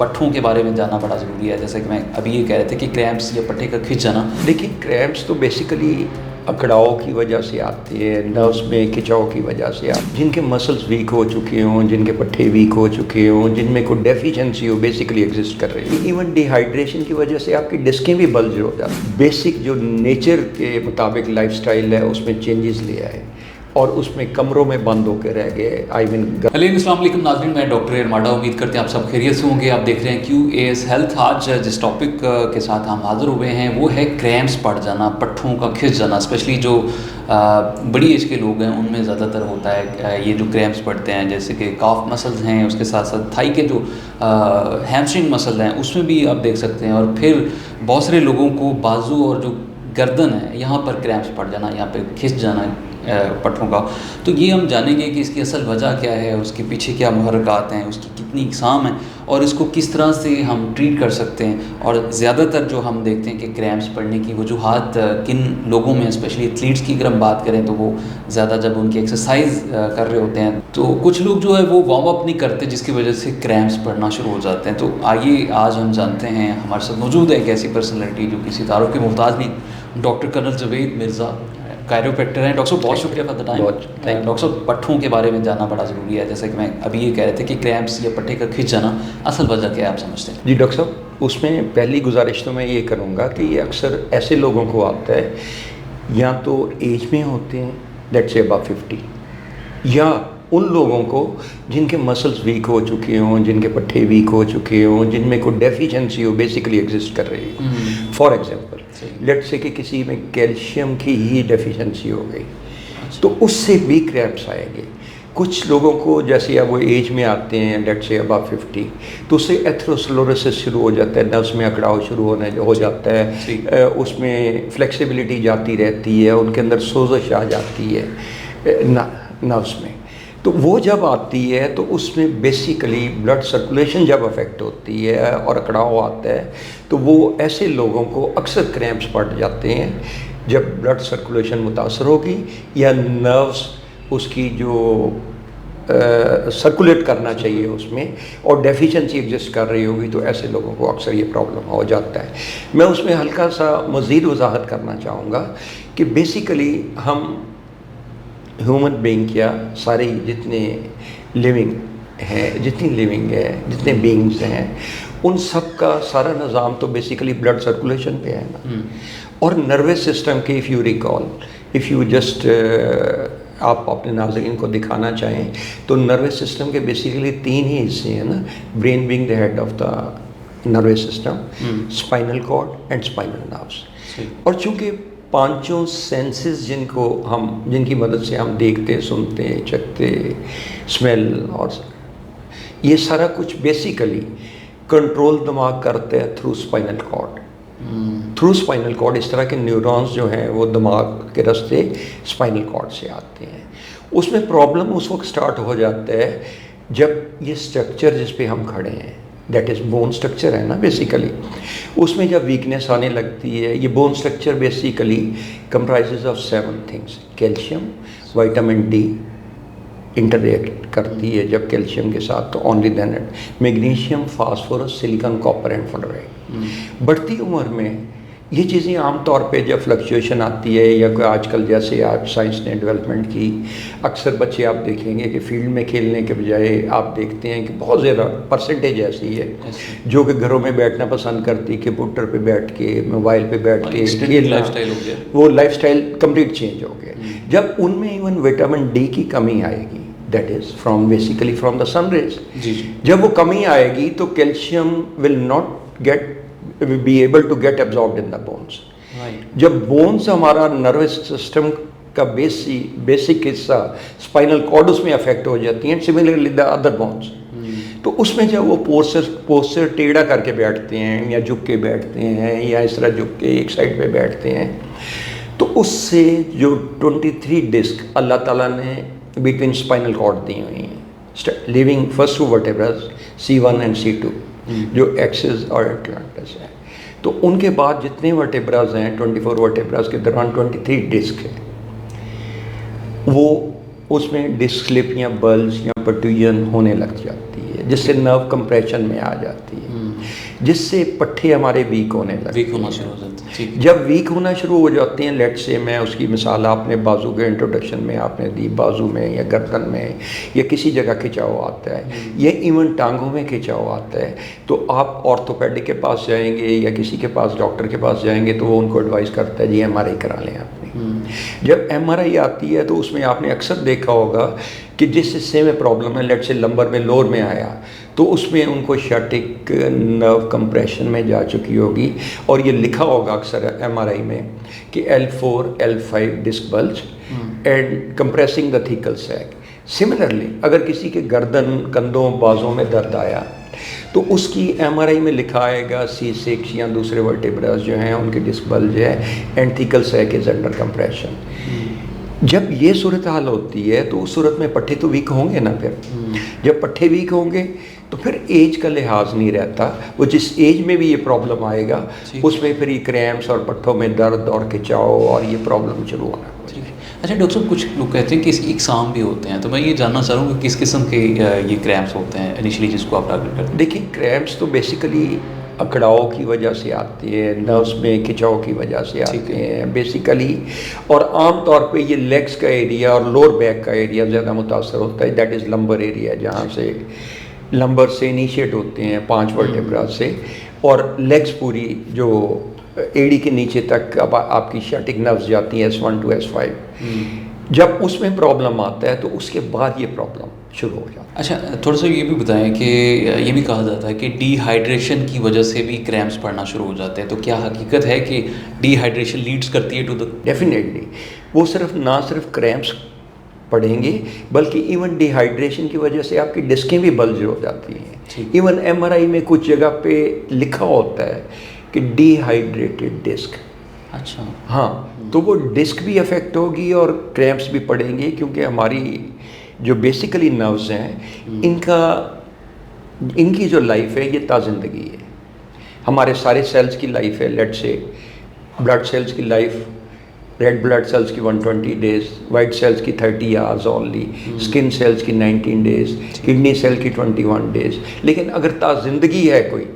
पट्ठों के बारे में जानना बड़ा ज़रूरी है। जैसे कि मैं अभी ये कह रहे थे कि क्रैम्प्स या पट्टे का खिंच जाना। देखिए, क्रैम्प्स तो बेसिकली अकड़ाव की वजह से आती है, नर्व्स में खिंचाव की वजह से जिनके मसल्स वीक हो चुके हों, जिनके पट्टे वीक हो चुके हों, जिनमें कोई डेफिशिएंसी हो बेसिकली एग्जिस्ट कर रही है। इवन डिहाइड्रेशन की वजह से आपकी डिस्कें भी बल्ज हो जाती हैं। बेसिक जो नेचर के मुताबिक लाइफस्टाइल है उसमें चेंजेस ले आए और उसमें कमरों में बंद होकर रह गए। अस्सलाम वालेकुम नाज़रीन, मैं डॉक्टर एरमाडा। उम्मीद करते हैं आप सब खैरियत से होंगे। आप देख रहे हैं QAS हेल्थ। आज जिस टॉपिक के साथ हम हाज़िर हुए हैं वो है क्रैम्प्स पड़ जाना, पट्ठों का खिंच जाना। स्पेशली जो बड़ी एज के लोग हैं उनमें ज़्यादातर होता है ये जो क्रैम्प्स पड़ते हैं। जैसे कि काफ मसल्स हैं, उसके साथ साथ थाई के जो हैमस्ट्रिंग मसल हैं उसमें भी आप देख सकते हैं। और फिर बहुत सारे लोगों को बाजू और जो गर्दन है यहाँ पर क्रैम्प्स पड़ जाना, यहाँ पे खिंच जाना पट्ठों का। तो ये हम जानेंगे कि इसकी असल वजह क्या है, उसके पीछे क्या मुहर्रिकात हैं, उसकी कितनी इकसाम है और इसको किस तरह से हम ट्रीट कर सकते हैं। और ज़्यादातर जो हम देखते हैं कि क्रैम्प्स पड़ने की वजूहात किन लोगों में, स्पेशली एथलीट्स की अगर हम बात करें तो वो ज़्यादा जब उनकी एक्सरसाइज कर रहे होते हैं तो कुछ लोग जो है वो वार्म अप नहीं करते जिसकी वजह से क्रैम्प्स पड़ना शुरू हो जाते हैं। तो आइए आज हम जानते हैं, हमारे साथ मौजूद है एक ऐसी पर्सनैलिटी जो किसी तारुफ के मोहताज नहीं, doctor colonel Javed Mirza, chiropractor हैं। डॉक्टर साहब बहुत शुक्रिया फॉर द टाइम। डॉक्टर साहब पट्ठों के बारे में जानना बड़ा ज़रूरी है। जैसे कि मैं अभी ये कह रहे थे कि क्रैम्प्स या पट्टे का खिंच जाना, असल वजह क्या है आप समझते हैं? जी डॉक्टर साहब, उसमें पहली गुजारिश तो मैं ये करूँगा कि ये अक्सर ऐसे लोगों को आता है या तो एज में होते हैं, लेट्स से अबव 50, या उन लोगों को जिनके मसल्स वीक हो चुके हों, जिनके पट्टे वीक हो चुके हों, जिनमें कोई डेफिशिएंसी हो बेसिकली एग्जिस्ट कर रही है। फॉर एग्जांपल लेट्स से कि किसी में कैल्शियम की ही डेफिशिएंसी हो गई तो उससे भी क्रैम्प्स आएंगे। कुछ लोगों को जैसे अब वो एज में आते हैं, लेट्स से अबव 50, तो उससे एथेरोस्क्लेरोसिस शुरू हो जाता है, नर्व्स में अकड़ाव शुरू हो जाता है, उसमें फ्लेक्सिबिलिटी जाती रहती है, उनके अंदर सोजश आ जाती है नर्व्स में। तो वो जब आती है तो उसमें बेसिकली ब्लड सर्कुलेशन जब अफेक्ट होती है और अकड़ाव आता है तो वो ऐसे लोगों को अक्सर क्रैम्प्स पड़ जाते हैं जब ब्लड सर्कुलेशन मुतासर होगी या नर्व्स उसकी जो सर्कुलेट करना चाहिए उसमें और डेफिशिएंसी एग्जिस्ट कर रही होगी तो ऐसे लोगों को अक्सर ये प्रॉब्लम हो जाता है। मैं उसमें हल्का सा मज़ीद वजाहत करना चाहूँगा कि बेसिकली हम ह्यूमन बीइंग क्या सारे जितने लिविंग हैं, जितनी लिविंग है, जितने बीइंग्स हैं, उन सब का सारा निज़ाम तो बेसिकली ब्लड सर्कुलेशन पे है ना। और नर्वस सिस्टम के if you recall, if you just आप अपने नाज़रीन को दिखाना चाहें तो नर्वस सिस्टम के बेसिकली 3 ही हिस्से हैं ना, brain being the head of the nervous system, spinal cord and spinal nerves. और चूँकि पांचों सेंसेस जिनकी मदद से हम देखते, सुनते, चखते, स्मेल और ये सारा कुछ बेसिकली कंट्रोल दिमाग करते हैं through spinal cord. Through spinal cord इस तरह के न्यूरॉन्स जो हैं वो दिमाग के रास्ते स्पाइनल कॉर्ड से आते हैं। उसमें प्रॉब्लम उस वक्त स्टार्ट हो जाता है जब ये स्ट्रक्चर जिस पे हम खड़े हैं, दैट इज़ बोन स्ट्रक्चर है ना बेसिकली, उसमें जब वीकनेस आने लगती है। ये bone structure basically comprises of 7 things. Calcium, vitamin D interact करती है जब कैल्शियम के साथ, तो only then it, magnesium, phosphorus, silicon, copper and fluoride. बढ़ती उम्र में ये चीज़ें आमतौर पे जब फ्लक्चुएशन आती है या कोई आजकल जैसे आज साइंस ने डेवलपमेंट की, अक्सर बच्चे आप देखेंगे कि फील्ड में खेलने के बजाय आप देखते हैं कि बहुत ज़्यादा परसेंटेज ऐसी है जो कि घरों में बैठना पसंद करती, कंप्यूटर पे बैठ के, मोबाइल पे बैठ के खेलना, वो लाइफस्टाइल कंप्लीट चेंज हो गया। जब उनमें इवन विटामिन डी की कमी आएगी, that is from basically from the sun rays, जब वो कमी आएगी तो calcium will not get be able to get absorbed in the bones. जब बोन्स हमारा नर्वस सिस्टम का बेसिक हिस्सा स्पाइनल कॉर्ड उसमें अफेक्ट हो जाती हैं, सिमिलरली द अदर बोन्स, तो उसमें जब वो पोस्चर टेढ़ा करके बैठते हैं या झुक के बैठते हैं या इस तरह झुक के एक साइड पे बैठते हैं तो उससे जो 23 डिस्क अल्लाह ताला ने बिटवीन स्पाइनल कॉर्ड दी हुई हैं, living first 2 vertebrae C1 and C2 जो एक्सिस और एटलांटिस है, तो उनके बाद जितने वर्टेब्रास हैं 24 वर्टेब्रास के दौरान 23 डिस्क है, वो उसमें डिस्क स्लिप या बल्ज या पट्यूजन होने लग जाती है जिससे नर्व कंप्रेशन में आ जाती है। जिससे पट्टे हमारे वीक होने लगते वीक होना शुरू हो जाता है। ठीक। जब वीक होना शुरू हो जाते हैं, लेट से मैं उसकी मिसाल आपने बाजू के इंट्रोडक्शन में आपने दी, बाजू में या गर्दन में या किसी जगह खिंचाव आता है या इवन टांगों में खिंचाव आता है, तो आप ऑर्थोपेडिक के पास जाएंगे या किसी के पास डॉक्टर के पास जाएंगे तो वो उनको एडवाइस करता है जी MRI करा लें आपने। जब MRI आती है तो उसमें आपने अक्सर देखा होगा कि जिस हिस्से में प्रॉब्लम है, लेट से लंबर में लोअर में आया, तो उसमें उनको शार्टिक नर्व कंप्रेशन में जा चुकी होगी और ये लिखा होगा अक्सर MRI में कि L4 L5 disc bulge and compressing the thecal sac. Similarly अगर किसी के गर्दन, कंधों, बाजों में दर्द आया तो उसकी MRI में लिखा आएगा C6 या दूसरे वर्टेब्रास जो हैं उनके डिस्क बल्ज है and thecal sac is under compression. जब ये सूरत हाल होती है तो उस सूरत में पट्टे तो वीक होंगे ना। फिर जब पट्टे वीक होंगे तो फिर एज का लिहाज नहीं रहता, वो जिस एज में भी ये प्रॉब्लम आएगा उसमें फिर ये क्रैम्प्स और पट्टों में दर्द और खिंचाव और ये प्रॉब्लम शुरू होना। अच्छा डॉक्टर साहब, कुछ लोग कहते हैं कि इसके एग्जाम भी होते हैं, तो मैं ये जानना चाह रहा हूँ कि किस किस्म के ये क्रैम्प्स होते हैं इनिशियली जिसको आप टारगेट करते हैं? देखिए, क्रैम्प्स तो बेसिकली अकड़ाव की वजह से आती है, नर्व्स में खिंचाव की वजह से आते हैं बेसिकली, और आम तौर पे ये लेग्स का एरिया और लोअर बैक का एरिया ज़्यादा मुतासर होता है। दैट इज़ लंबर एरिया, जहाँ से लंबर से इनिशिएट होते हैं 5 वर्टेब्रा से, और लेग्स पूरी जो एड़ी के नीचे तक अब आपकी शार्टिक नर्व्स जाती हैं S1 to S5। जब उसमें प्रॉब्लम आता है तो उसके बाद ये प्रॉब्लम शुरू हो जाता है। अच्छा, थोड़ा सा ये भी बताएं कि ये भी कहा जाता है कि डिहाइड्रेशन की वजह से भी क्रैम्प्स पड़ना शुरू हो जाते हैं, तो क्या हकीकत है कि डिहाइड्रेशन लीड्स करती है टू द? डेफिनेटली वो ना सिर्फ क्रैम्प्स पड़ेंगे बल्कि इवन डिहाइड्रेशन की वजह से आपकी डिस्कें भी बल्ज हो जाती हैं। इवन MRI में कुछ जगह पे लिखा होता है कि डिहाइड्रेटेड डिस्क। अच्छा, हाँ, तो वो डिस्क भी अफेक्ट होगी और क्रैम्प्स भी पड़ेंगे, क्योंकि हमारी जो बेसिकली नर्व्स हैं इनकी जो लाइफ है ये ताज़िंदगी है। हमारे सारे सेल्स की लाइफ है, लेट से ब्लड सेल्स की लाइफ, रेड ब्लड सेल्स की 120 डेज, वाइट सेल्स की 30 आवर्स ओनली, स्किन सेल्स की 19 डेज, किडनी सेल की 21 डेज। लेकिन अगर ताज़िंदगी है कोई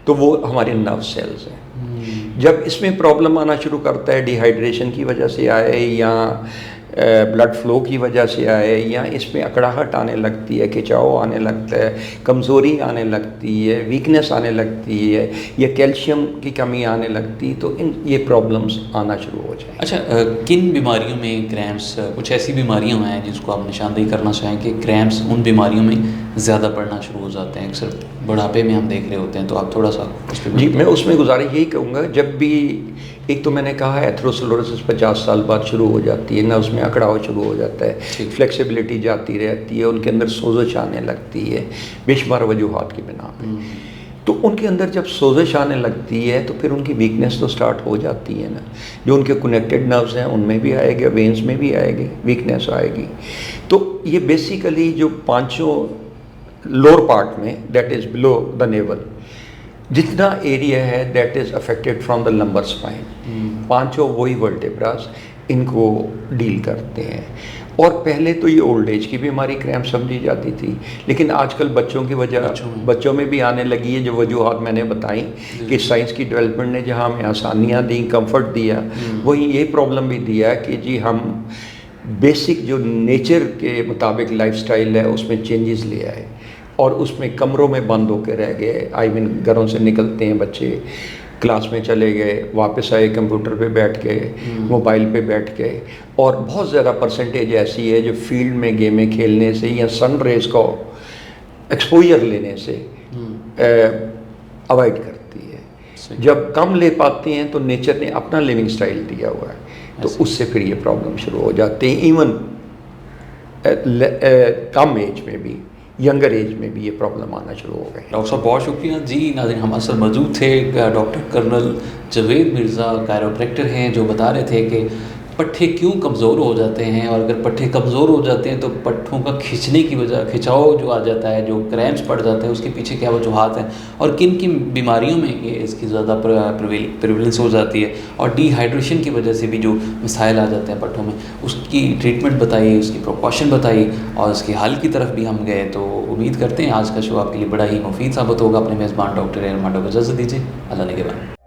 तो वो हमारे नर्व सेल्स हैं। जब इसमें प्रॉब्लम आना शुरू करता है, डिहाइड्रेशन की वजह से आए या ब्लड फ्लो की वजह से आए या इसमें अकड़ाहट आने लगती है, खिंचाव आने लगता है, कमज़ोरी आने लगती है, वीकनेस आने लगती है या कैल्शियम की कमी आने लगती है, तो ये प्रॉब्लम्स आना शुरू हो जाए। अच्छा, किन बीमारियों में क्रैम्प्स, कुछ ऐसी बीमारियां हैं जिसको आप निशानदेही करना चाहें कि क्रैम्प्स उन बीमारियों में ज़्यादा पड़ना शुरू हो जाते हैं? अक्सर बुढ़ापे में हम देख रहे होते हैं, तो आप थोड़ा सा उस पर। जी, मैं उसमें गुजारिश यही कहूँगा, जब भी एक तो मैंने कहा है एथेरोस्क्लेरोसिस 50 साल बाद शुरू हो जाती है ना, उसमें अकड़ाव शुरू हो जाता है, फ्लेक्सिबिलिटी जाती रहती है, उनके अंदर सोजश आने लगती है बेशुमार वजूहात की बिना पे। तो उनके अंदर जब सोजश आने लगती है तो फिर उनकी वीकनेस तो स्टार्ट हो जाती है ना, जो उनके कनेक्टेड नर्व्स हैं उनमें भी आएगा, वेन्स में भी आएगी, वीकनेस आएगी। तो ये बेसिकली जो पांचों लोअर पार्ट में, that is below the naval, जितना एरिया है that is affected from the lumbar spine, पांचों वही वर्टेब्रास इनको डील करते हैं। और पहले तो ये ओल्ड एज की बीमारी क्रैम्प समझी जाती थी, लेकिन आजकल बच्चों में भी आने लगी है, जो वजूहात मैंने बताई कि साइंस की डेवलपमेंट ने जहाँ हमें आसानियाँ दी, कंफर्ट दिया, वहीं ये प्रॉब्लम भी दिया कि जी हम बेसिक जो नेचर के मुताबिक लाइफस्टाइल है उसमें चेंजेस ले आए और उसमें कमरों में बंद होकर रह गए। आई मीन घरों से निकलते हैं बच्चे, क्लास में चले गए, वापस आए, कंप्यूटर पे बैठ गए, मोबाइल पे बैठ गए, और बहुत ज़्यादा परसेंटेज ऐसी है जो फील्ड में गेमें खेलने से या सन रेज को एक्सपोजर लेने से अवॉइड करती है। जब कम ले पाते हैं तो नेचर ने अपना लिविंग स्टाइल दिया हुआ है, तो उससे फिर ये प्रॉब्लम शुरू हो जाते हैं। इवन कम एज में भी, यंगर एज में भी ये प्रॉब्लम आना शुरू हो गई। डॉक्टर साहब बहुत शुक्रिया जी। नाज़रीन, हमारे साथ मौजूद थे doctor colonel Javed Mirza, chiropractor हैं, जो बता रहे थे कि पट्ठे क्यों कमज़ोर हो जाते हैं, और अगर पट्ठे कमज़ोर हो जाते हैं तो पट्ठों का खींचने की वजह, खिंचाव जो आ जाता है, जो क्रैम्प्स पड़ जाते हैं, उसके पीछे क्या वजूहात हैं, और किन किन बीमारियों में ये इसकी ज़्यादा प्रिवेलेंस हो जाती है, और डिहाइड्रेशन की वजह से भी जो मसाइल आ जाते हैं पट्ठों में, उसकी ट्रीटमेंट बताइए, उसकी प्रिकॉशन बताइए, और उसके हल की तरफ भी हम गए। तो उम्मीद करते हैं आज का शो आपके लिए बड़ा ही मुफीद साबित होगा। अपने मेज़बान डॉक्टर एरमाडो को इजाज़त दीजिए। अल्लाह ने के बाद।